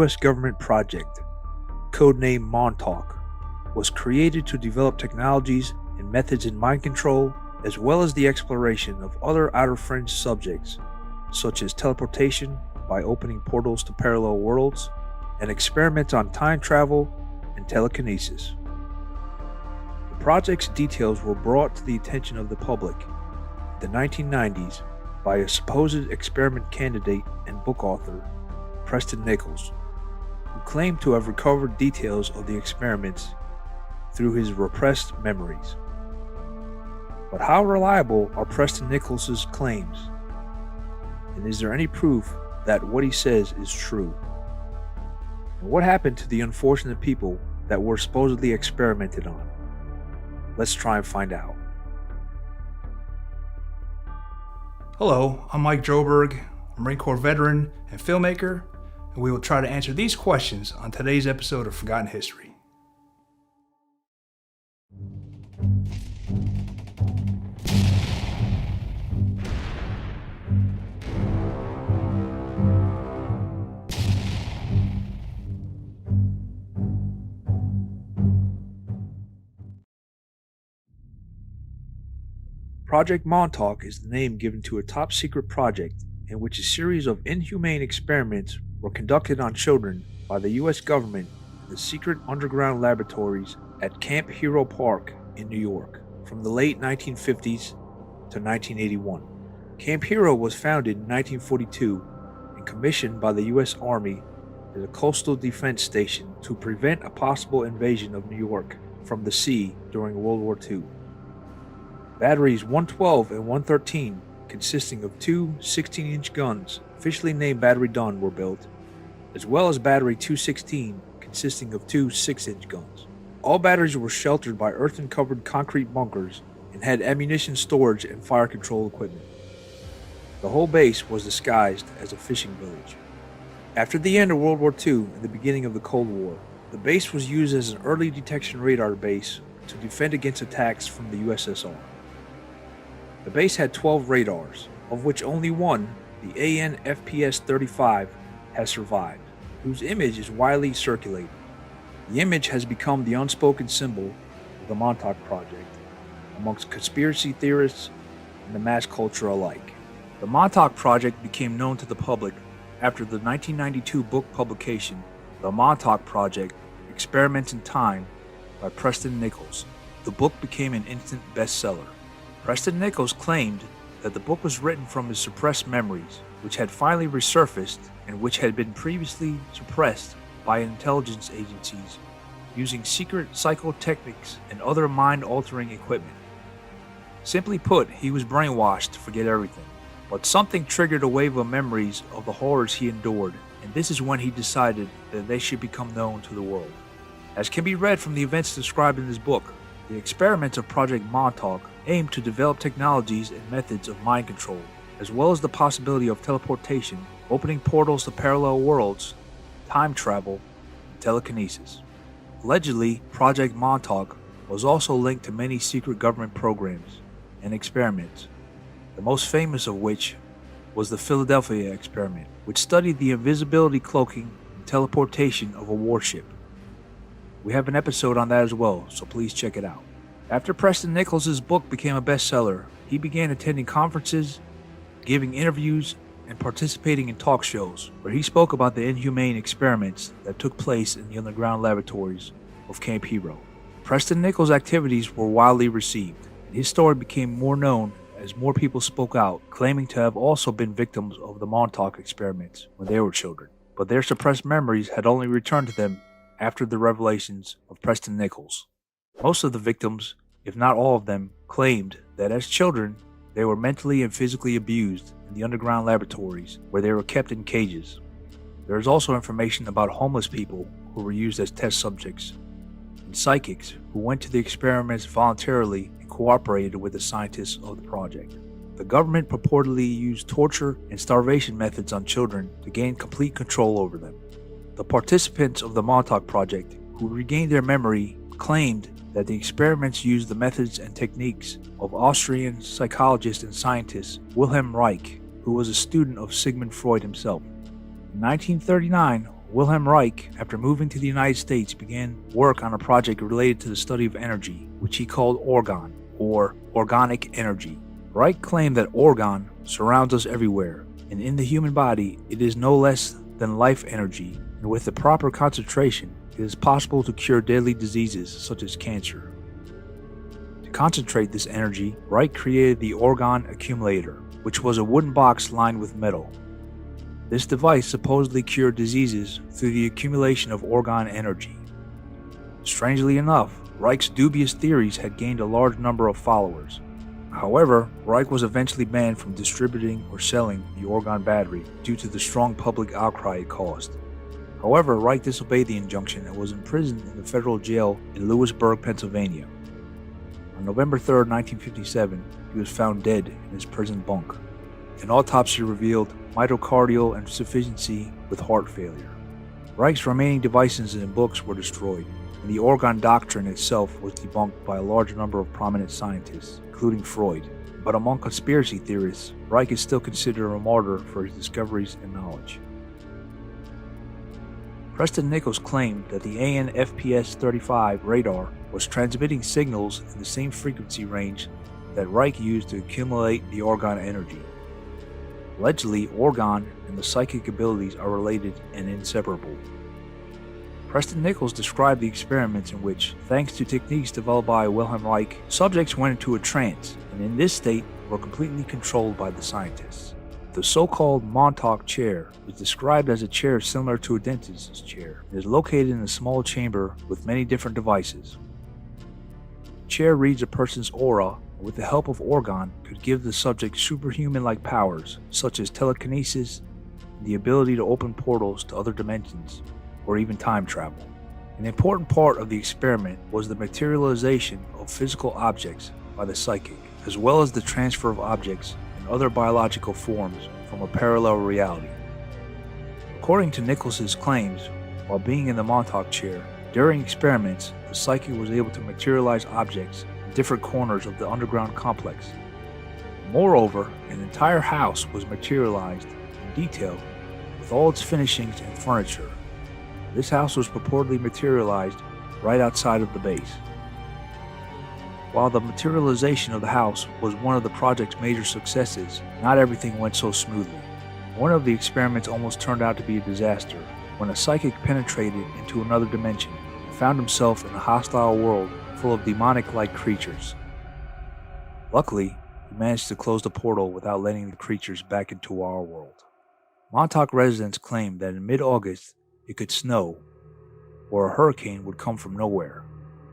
U.S. government project, codenamed Montauk, was created to develop technologies and methods in mind control, as well as the exploration of other outer fringe subjects, such as teleportation by opening portals to parallel worlds, and experiments on time travel and telekinesis. The project's details were brought to the attention of the public in the 1990s by a supposed experiment candidate and book author, Preston Nichols, who claimed to have recovered details of the experiments through his repressed memories. But how reliable are Preston Nichols' claims? And is there any proof that what he says is true? And what happened to the unfortunate people that were supposedly experimented on? Let's try and find out. Hello, I'm Mike Droberg, a Marine Corps veteran and filmmaker, and we will try to answer these questions on today's episode of Forgotten History. Project Montauk is the name given to a top-secret project in which a series of inhumane experiments were conducted on children by the U.S. government in the secret underground laboratories at Camp Hero Park in New York from the late 1950s to 1981. Camp Hero was founded in 1942 and commissioned by the U.S. Army as a coastal defense station to prevent a possible invasion of New York from the sea during World War II. Batteries 112 and 113, consisting of two 16-inch guns, officially named Battery Dunn, were built, as well as Battery 216, consisting of two 6-inch guns. All batteries were sheltered by earthen-covered concrete bunkers and had ammunition storage and fire control equipment. The whole base was disguised as a fishing village. After the end of World War II and the beginning of the Cold War, the base was used as an early detection radar base to defend against attacks from the USSR. The base had 12 radars, of which only one, the AN-FPS-35, has survived, whose image is widely circulated. The image has become the unspoken symbol of the Montauk Project amongst conspiracy theorists and the mass culture alike. The Montauk Project became known to the public after the 1992 book publication, The Montauk Project: Experiments in Time by Preston Nichols. The book became an instant bestseller. Preston Nichols claimed that the book was written from his suppressed memories, which had finally resurfaced and which had been previously suppressed by intelligence agencies using secret psychotechnics and other mind-altering equipment. Simply put, he was brainwashed to forget everything. But something triggered a wave of memories of the horrors he endured, and this is when he decided that they should become known to the world. As can be read from the events described in his book, the experiments of Project Montauk aimed to develop technologies and methods of mind control, as well as the possibility of teleportation, opening portals to parallel worlds, time travel, and telekinesis. Allegedly, Project Montauk was also linked to many secret government programs and experiments, the most famous of which was the Philadelphia experiment, which studied the invisibility, cloaking, and teleportation of a warship. We have an episode on that as well, so please check it out. After Preston Nichols' book became a bestseller, he began attending conferences, giving interviews, and participating in talk shows where he spoke about the inhumane experiments that took place in the underground laboratories of Camp Hero. Preston Nichols' activities were widely received, and his story became more known as more people spoke out, claiming to have also been victims of the Montauk experiments when they were children, but their suppressed memories had only returned to them after the revelations of Preston Nichols. Most of the victims, if not all of them, claimed that as children, they were mentally and physically abused in the underground laboratories where they were kept in cages. There is also information about homeless people who were used as test subjects, and psychics who went to the experiments voluntarily and cooperated with the scientists of the project. The government purportedly used torture and starvation methods on children to gain complete control over them. The participants of the Montauk Project, who regained their memory, claimed that the experiments used the methods and techniques of Austrian psychologist and scientist Wilhelm Reich, who was a student of Sigmund Freud himself. In 1939, Wilhelm Reich, after moving to the United States, began work on a project related to the study of energy, which he called orgone, or organic energy. Reich claimed that orgone surrounds us everywhere, and in the human body it is no less than life energy, and with the proper concentration, it is possible to cure deadly diseases such as cancer. To concentrate this energy, Reich created the orgone accumulator, which was a wooden box lined with metal. This device supposedly cured diseases through the accumulation of orgone energy. Strangely enough, Reich's dubious theories had gained a large number of followers. However, Reich was eventually banned from distributing or selling the orgone battery due to the strong public outcry it caused. However, Reich disobeyed the injunction and was imprisoned in the federal jail in Lewisburg, Pennsylvania. On November 3, 1957, he was found dead in his prison bunk. An autopsy revealed myocardial insufficiency with heart failure. Reich's remaining devices and books were destroyed, and the orgone doctrine itself was debunked by a large number of prominent scientists, including Freud. But among conspiracy theorists, Reich is still considered a martyr for his discoveries and knowledge. Preston Nichols claimed that the AN/FPS-35 radar was transmitting signals in the same frequency range that Reich used to accumulate the orgone energy. Allegedly, orgone and the psychic abilities are related and inseparable. Preston Nichols described the experiments in which, thanks to techniques developed by Wilhelm Reich, subjects went into a trance, and in this state were completely controlled by the scientists. The so-called Montauk chair is described as a chair similar to a dentist's chair. It is located in a small chamber with many different devices. The chair reads a person's aura, and with the help of orgone, could give the subject superhuman-like powers, such as telekinesis and the ability to open portals to other dimensions, or even time travel. An important part of the experiment was the materialization of physical objects by the psychic, as well as the transfer of objects and other biological forms from a parallel reality. According to Nichols' claims, while being in the Montauk chair, during experiments, the psychic was able to materialize objects in different corners of the underground complex. Moreover, an entire house was materialized in detail with all its finishings and furniture. This house was purportedly materialized right outside of the base. While the materialization of the house was one of the project's major successes, not everything went so smoothly. One of the experiments almost turned out to be a disaster when a psychic penetrated into another dimension and found himself in a hostile world full of demonic-like creatures. Luckily, he managed to close the portal without letting the creatures back into our world. Montauk residents claimed that in mid-August it could snow, or a hurricane would come from nowhere,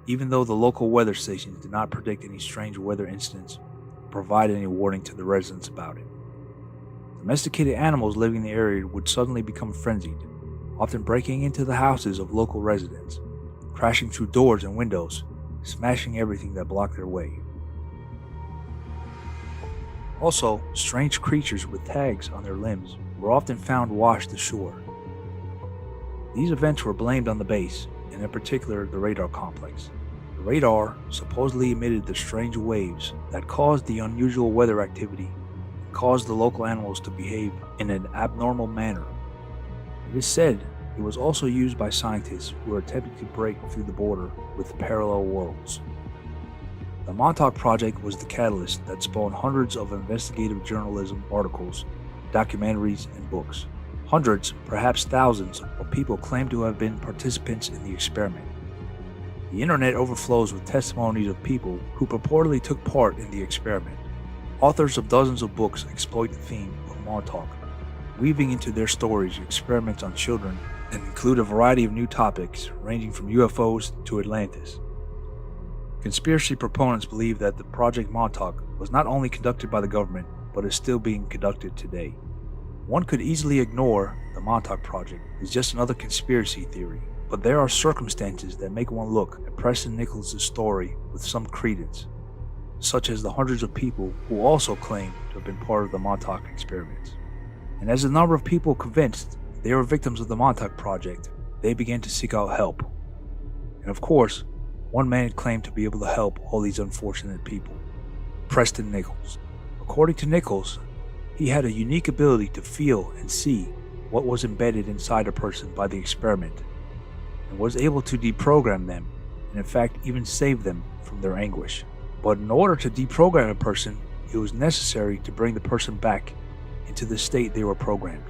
even though the local weather stations did not predict any strange weather incidents or provide any warning to the residents about it. Domesticated animals living in the area would suddenly become frenzied, often breaking into the houses of local residents, crashing through doors and windows, smashing everything that blocked their way. Also, strange creatures with tags on their limbs were often found washed ashore. These events were blamed on the base, and in particular the radar complex. The radar supposedly emitted the strange waves that caused the unusual weather activity and caused the local animals to behave in an abnormal manner. It is said it was also used by scientists who were attempting to break through the border with parallel worlds. The Montauk Project was the catalyst that spawned hundreds of investigative journalism articles, documentaries, and books. Hundreds, perhaps thousands, of people claim to have been participants in the experiment. The internet overflows with testimonies of people who purportedly took part in the experiment. Authors of dozens of books exploit the theme of Montauk, weaving into their stories experiments on children and include a variety of new topics ranging from UFOs to Atlantis. Conspiracy proponents believe that the Project Montauk was not only conducted by the government, but is still being conducted today. One could easily ignore the Montauk Project as just another conspiracy theory, but there are circumstances that make one look at Preston Nichols' story with some credence, such as the hundreds of people who also claim to have been part of the Montauk experiments. And as the number of people convinced they were victims of the Montauk Project, they began to seek out help. And of course, one man claimed to be able to help all these unfortunate people, Preston Nichols. According to Nichols, he had a unique ability to feel and see what was embedded inside a person by the experiment, and was able to deprogram them, and in fact even save them from their anguish. But in order to deprogram a person, it was necessary to bring the person back into the state they were programmed.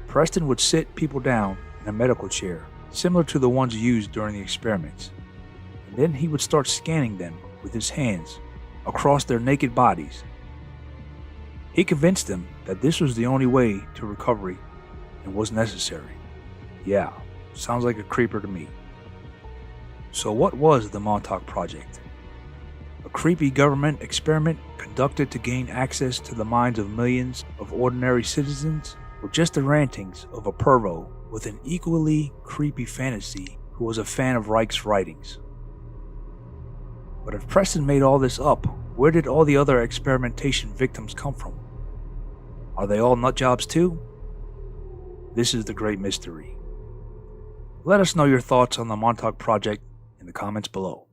Preston would sit people down in a medical chair, similar to the ones used during the experiments, and then he would start scanning them with his hands across their naked bodies. He convinced them that this was the only way to recovery and was necessary. Yeah, sounds like a creeper to me. So what was the Montauk Project? A creepy government experiment conducted to gain access to the minds of millions of ordinary citizens, or just the rantings of a pervo with an equally creepy fantasy who was a fan of Reich's writings? But if Preston made all this up, where did all the other experimentation victims come from? Are they all nutjobs too? This is the great mystery. Let us know your thoughts on the Montauk Project in the comments below.